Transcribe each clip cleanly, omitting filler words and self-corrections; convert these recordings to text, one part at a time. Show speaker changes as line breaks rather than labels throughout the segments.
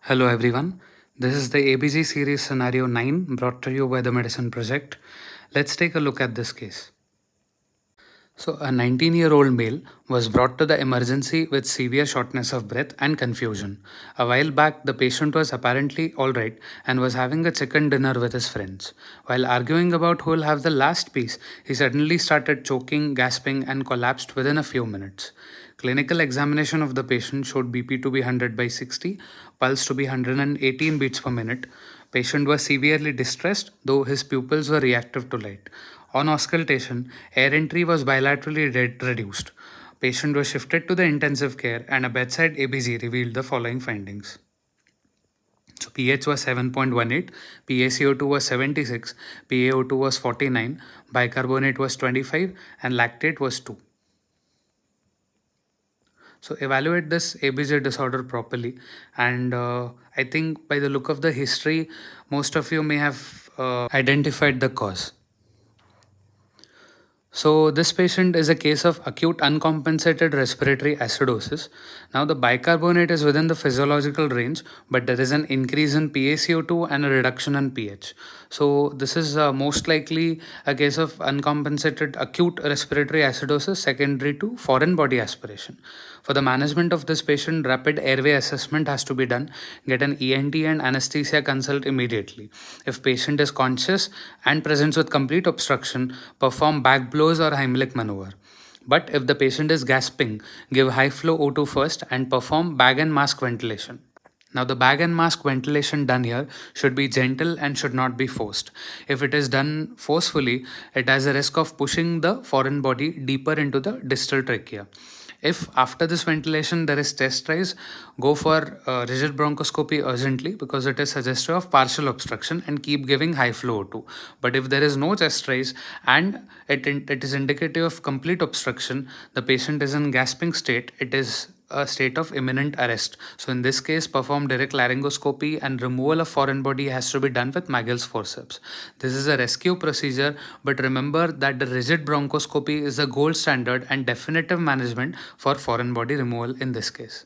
Hello everyone. This is the ABG series scenario 9 brought to you by the Medicine Project. Let's take a look at this case. So, a 19-year-old male was brought to the emergency with severe shortness of breath and confusion. A while back, the patient was apparently alright and was having a chicken dinner with his friends. While arguing about who will have the last piece, he suddenly started choking, gasping, and collapsed within a few minutes. Clinical examination of the patient showed BP to be 100 by 60, pulse to be 118 beats per minute. Patient was severely distressed, though his pupils were reactive to light. On auscultation, air entry was bilaterally reduced. Patient was shifted to the intensive care and a bedside ABG revealed the following findings. So pH was 7.18, PaCO2 was 76, PaO2 was 49, bicarbonate was 25 and lactate was 2. So evaluate this ABG disorder properly, and I think by the look of the history, most of you may have identified the cause. So, this patient is a case of acute uncompensated respiratory acidosis. Now, the bicarbonate is within the physiological range, but there is an increase in PaCO2 and a reduction in pH. So, this is most likely a case of uncompensated acute respiratory acidosis secondary to foreign body aspiration. For the management of this patient, rapid airway assessment has to be done. Get an ENT and anesthesia consult immediately. If patient is conscious and presents with complete obstruction, perform back blows or Heimlich maneuver. But if the patient is gasping, give high flow O2 first and perform bag and mask ventilation. Now, the bag and mask ventilation done here should be gentle and should not be forced. If it is done forcefully, it has a risk of pushing the foreign body deeper into the distal trachea. If after this ventilation there is chest rise, go for rigid bronchoscopy urgently because it is suggestive of partial obstruction and keep giving high flow O2. But if there is no chest rise and it is indicative of complete obstruction, the patient is in gasping state, it is a state of imminent arrest. So in this case, perform direct laryngoscopy and removal of foreign body has to be done with Magel's forceps. This is a rescue procedure, but remember that the rigid bronchoscopy is the gold standard and definitive management for foreign body removal in this case.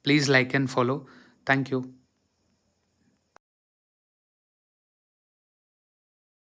Please like and follow. Thank you.